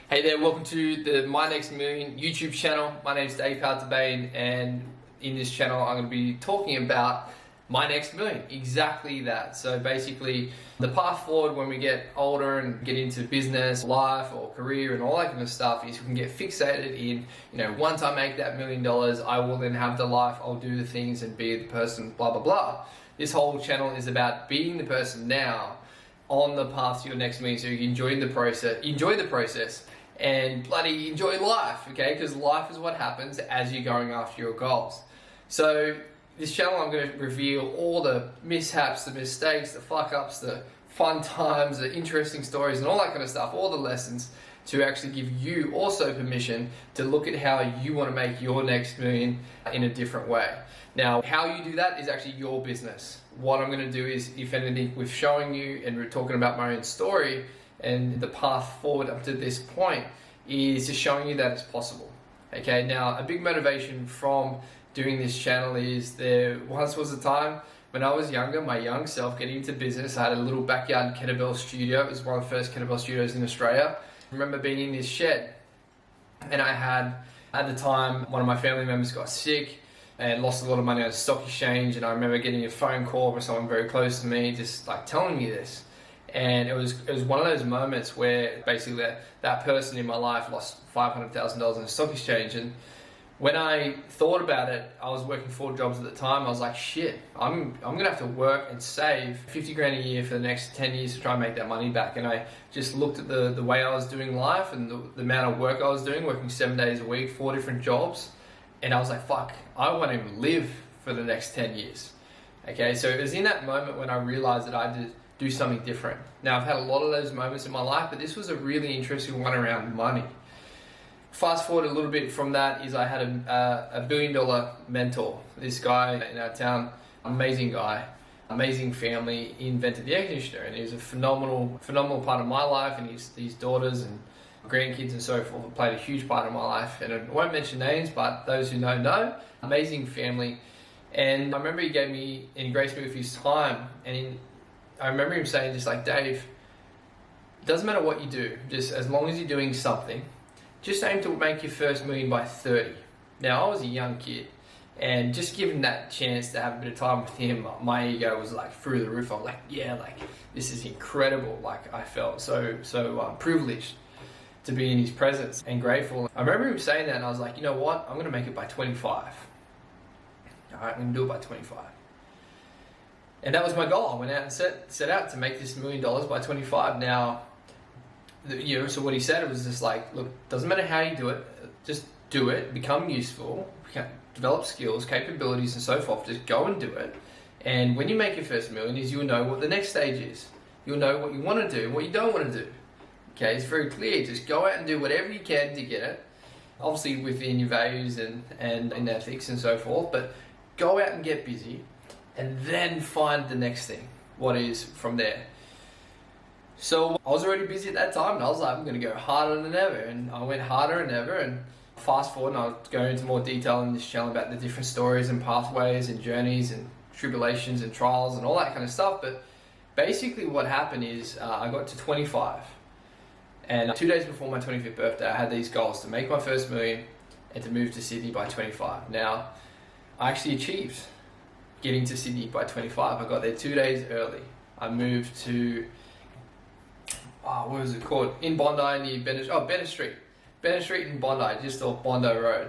Hey there, welcome to the My Next Million YouTube channel. My name is Dave Pow Tabain, and in this channel I'm going to be talking about my next million, exactly that. So basically the path forward when we get older and get into business, life or career and all that kind of stuff is we can get fixated in, once I make that $1 million, I will then have the life, I'll do the things and be the person, blah, blah, blah. This whole channel is about being the person now on the path to your next million, so you can enjoy the process and bloody enjoy life, okay? Because life is what happens as you're going after your goals. So this channel, I'm going to reveal all the mishaps, the mistakes, the fuck-ups, the fun times, the interesting stories and all that kind of stuff, all the lessons to actually give you also permission to look at how you want to make your next million in a different way. Now, how you do that is actually your business. What I'm going to do is, if anything, with showing you and we're talking about my own story and the path forward up to this point, is just showing you that it's possible. Okay, now a big motivation from doing this channel is there once was a time when I was younger, my young self getting into business. I had a little backyard kettlebell studio. It was one of the first kettlebell studios in Australia. I remember being in this shed, and I had, at the time, one of my family members got sick and lost a lot of money on the stock exchange, and I remember getting a phone call from someone very close to me just like telling me this. And it was one of those moments where basically that person in my life lost $500,000 in the stock exchange. And when I thought about it, I was working 4 jobs at the time. I was like, shit, I'm gonna have to work and save 50 grand a year for the next 10 years to try and make that money back. And I just looked at the way I was doing life and the amount of work I was doing, working 7 days a week, 4 different jobs. And I was like, fuck, I want to live for the next 10 years. Okay, so it was in that moment when I realized that I did do something different. Now, I've had a lot of those moments in my life, but this was a really interesting one around money. Fast forward a little bit from that is I had a $1 billion mentor. This guy in our town, amazing guy, amazing family, he invented the air conditioner, and he was a phenomenal part of my life, and his daughters and grandkids and so forth played a huge part of my life. And I won't mention names, but those who know. Amazing family. And I remember he gave me and he graced me with his time, and I remember him saying just like, Dave, it doesn't matter what you do, just as long as you're doing something, just aim to make your first million by 30. Now, I was a young kid, and just given that chance to have a bit of time with him, my ego was like through the roof. I was like, yeah, like this is incredible. Like I felt so privileged to be in his presence and grateful. I remember him saying that, and I was like, you know what? I'm gonna make it by 25. All right, I'm gonna do it by 25. And that was my goal. I went out and set out to make this $1 million by 25. Now, so what he said was just like, look, doesn't matter how you do it, just do it, become useful, develop skills, capabilities and so forth, just go and do it. And when you make your first $1 million, you'll know what the next stage is. You'll know what you want to do and what you don't want to do. Okay, it's very clear. Just go out and do whatever you can to get it. Obviously within your values and ethics and so forth, but go out and get busy and then find the next thing, what is from there. So I was already busy at that time, and I was like, I'm going to go harder than ever. And I went harder than ever, and fast forward, and I'll go into more detail in this channel about the different stories and pathways and journeys and tribulations and trials and all that kind of stuff. But basically what happened is I got to 25. And 2 days before my 25th birthday, I had these goals to make my first million and to move to Sydney by 25. Now, I actually achieved getting to Sydney by 25. I got there 2 days early. I moved to, what was it called? In Bondi, near Bennett Street. Bennett Street in Bondi, just off Bondi Road.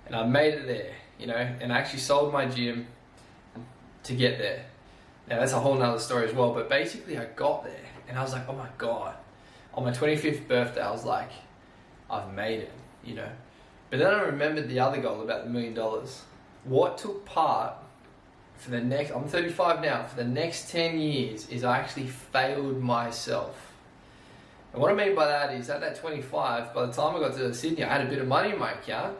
And I made it there, and I actually sold my gym to get there. Now, that's a whole nother story as well, but basically I got there and I was like, oh my God. On my 25th birthday, I was like, I've made it, But then I remembered the other goal about the $1 million. What took part for the next, I'm 35 now, for the next 10 years is I actually failed myself. And what I mean by that is at that 25, by the time I got to Sydney, I had a bit of money in my account,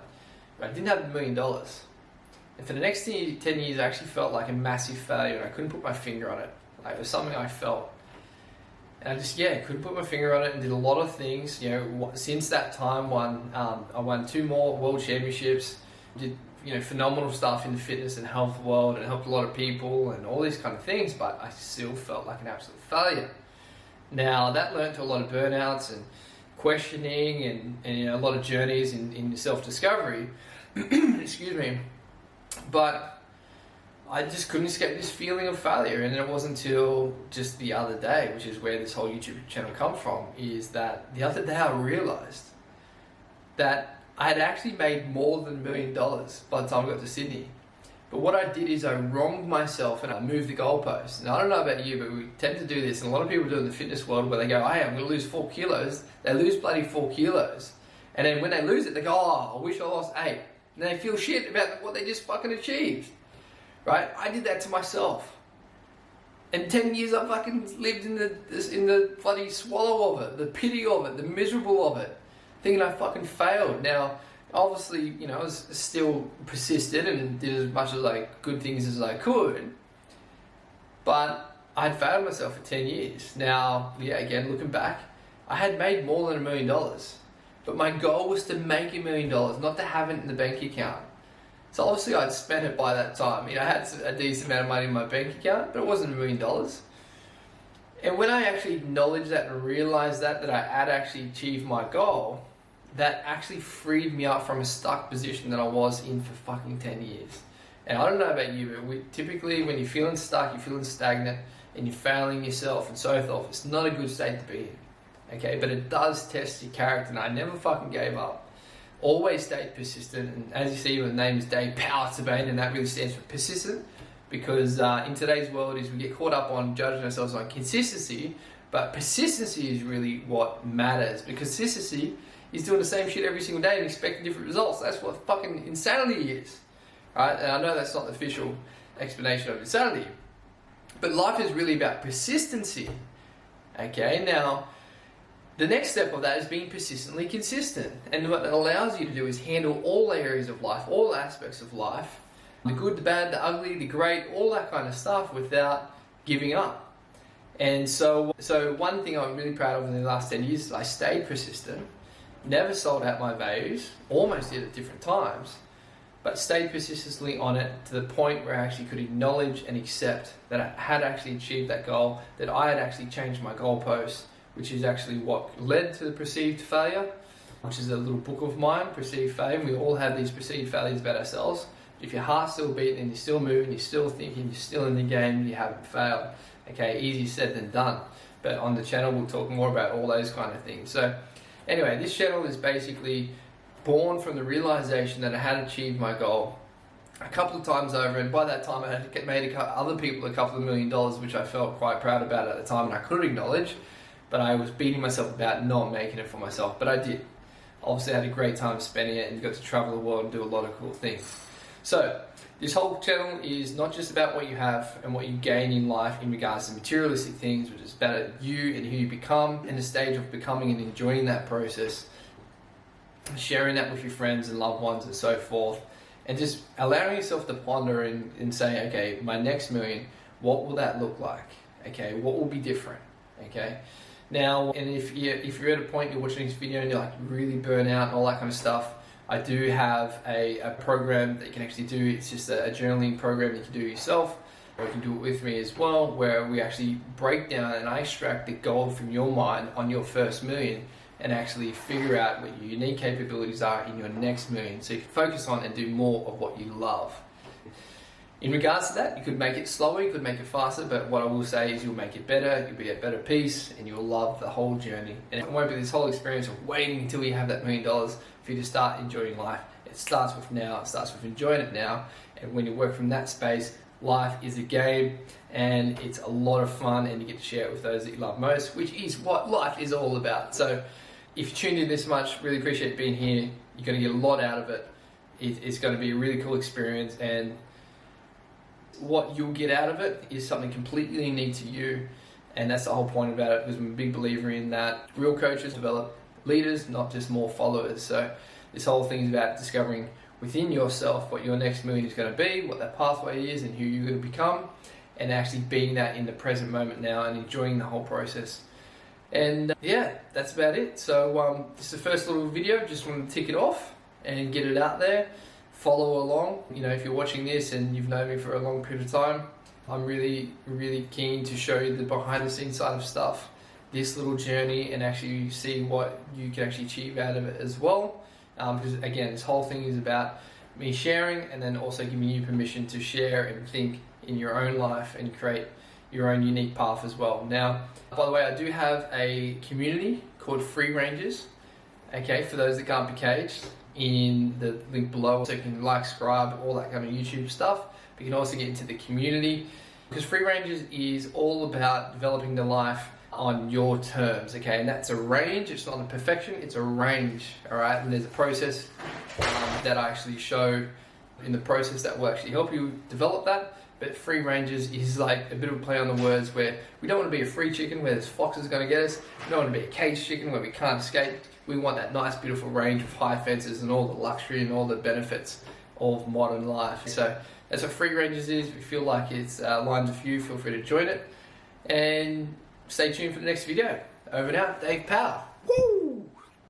but I didn't have $1 million. And for the next 10 years, I actually felt like a massive failure, and I couldn't put my finger on it. Like it was something I felt. And I just, couldn't put my finger on it, and did a lot of things. Since that time, I won 2 more world championships, did phenomenal stuff in the fitness and health world, and helped a lot of people and all these kind of things, but I still felt like an absolute failure. Now, that led to a lot of burnouts and questioning and you know, a lot of journeys in self-discovery. Excuse me. But I just couldn't escape this feeling of failure, and it wasn't until just the other day, which is where this whole YouTube channel comes from, is that the other day I realized that I had actually made more than $1 million by the time I got to Sydney. But what I did is I wronged myself and I moved the goalpost. Now I don't know about you, but we tend to do this, and a lot of people do it in the fitness world where they go, hey, I'm going to lose 4 kilos. They lose bloody 4 kilos. And then when they lose it, they go, oh, I wish I lost 8. And they feel shit about what they just fucking achieved. Right? I did that to myself. And 10 years I fucking lived in the bloody swallow of it, the pity of it, the miserable of it, thinking I fucking failed. Now, obviously, you know, I was still persisted and did as much as good things as I could, but I'd failed myself for 10 years. Now, yeah, again, looking back, I had made more than $1 million, but my goal was to make $1 million, not to have it in the bank account. So obviously I'd spent it by that time. You know, I had a decent amount of money in my bank account, but it wasn't $1 million. And when I actually acknowledged that and realized that I had actually achieved my goal, that actually freed me up from a stuck position that I was in for fucking 10 years. And I don't know about you, but typically when you're feeling stuck, you're feeling stagnant, and you're failing yourself and so forth, it's not a good state to be in. Okay, but it does test your character, and I never fucking gave up. Always stayed persistent, and as you see, my name is Dave Pow Tabain, and that really stands for persistent, because in today's world we get caught up on judging ourselves on consistency, but persistency is really what matters, because consistency is doing the same shit every single day and expecting different results. That's what fucking insanity is, right? And I know that's not the official explanation of insanity, but life is really about persistency. Okay, now the next step of that is being persistently consistent, and what that allows you to do is handle all areas of life, all aspects of life, the good, the bad, the ugly, the great, all that kind of stuff, without giving up. And so one thing I'm really proud of in the last 10 years is I stayed persistent, never sold out my values, almost did at different times, but stayed persistently on it to the point where I actually could acknowledge and accept that I had actually achieved that goal, that I had actually changed my goalposts, which is actually what led to the perceived failure, which is a little book of mine, Perceived Failure. We all have these perceived failures about ourselves. If your heart's still beating and you're still moving, you're still thinking, you're still in the game, you haven't failed. Okay, easier said than done. But on the channel, we'll talk more about all those kind of things. So anyway, this channel is basically born from the realization that I had achieved my goal a couple of times over, and by that time I had made other people a couple of $1 million, which I felt quite proud about at the time, and I could acknowledge, but I was beating myself about not making it for myself, but I did. Obviously I had a great time spending it and got to travel the world and do a lot of cool things. So this whole channel is not just about what you have and what you gain in life in regards to materialistic things, which is about you and who you become, and the stage of becoming and enjoying that process, sharing that with your friends and loved ones and so forth, and just allowing yourself to ponder and say, okay, my next million, what will that look like? Okay, what will be different? Okay. Now, and if you're at a point you're watching this video and you're like really burnt out and all that kind of stuff, I do have a program that you can actually do. It's just a journaling program you can do yourself, or you can do it with me as well, where we actually break down and I extract the gold from your mind on your first million and actually figure out what your unique capabilities are in your next million, so you can focus on and do more of what you love. In regards to that, you could make it slower, you could make it faster, but what I will say is you'll make it better, you'll be at better peace, and you'll love the whole journey. And it won't be this whole experience of waiting until you have that $1 million for you to start enjoying life. It starts with now, it starts with enjoying it now, and when you work from that space, life is a game, and it's a lot of fun, and you get to share it with those that you love most, which is what life is all about. So if you tuned in this much, really appreciate being here. You're going to get a lot out of it. It's going to be a really cool experience, and what you'll get out of it is something completely unique to you, and that's the whole point about it, because I'm a big believer in that real coaches develop leaders, not just more followers. So this whole thing is about discovering within yourself what your next million is going to be, what that pathway is, and who you're going to become, and actually being that in the present moment now and enjoying the whole process. And yeah, that's about it. So this is the first little video, just wanted to tick it off and get it out there. Follow along. You know, if you're watching this and you've known me for a long period of time, I'm really keen to show you the behind the scenes side of stuff, this little journey and actually see what you can actually achieve out of it as well. Because again, this whole thing is about me sharing and then also giving you permission to share and think in your own life and create your own unique path as well. Now, by the way, I do have a community called Free Rangers, okay, for those that can't be caged, in the link below, so you can like, subscribe, all that kind of YouTube stuff. But you can also get into the community, because Free Rangers is all about developing the life on your terms, okay? And that's a range, it's not a perfection, it's a range, all right? And there's a process that I actually show in the process that will actually help you develop that. But Free Rangers is like a bit of a play on the words, where we don't want to be a free chicken where there's foxes going to get us. We don't want to be a caged chicken where we can't escape. We want that nice, beautiful range of high fences and all the luxury and all the benefits of modern life. So that's what Free Rangers is. If you feel like it's aligned with you, feel free to join it. And stay tuned for the next video. Over and out, Dave Pow. Woo!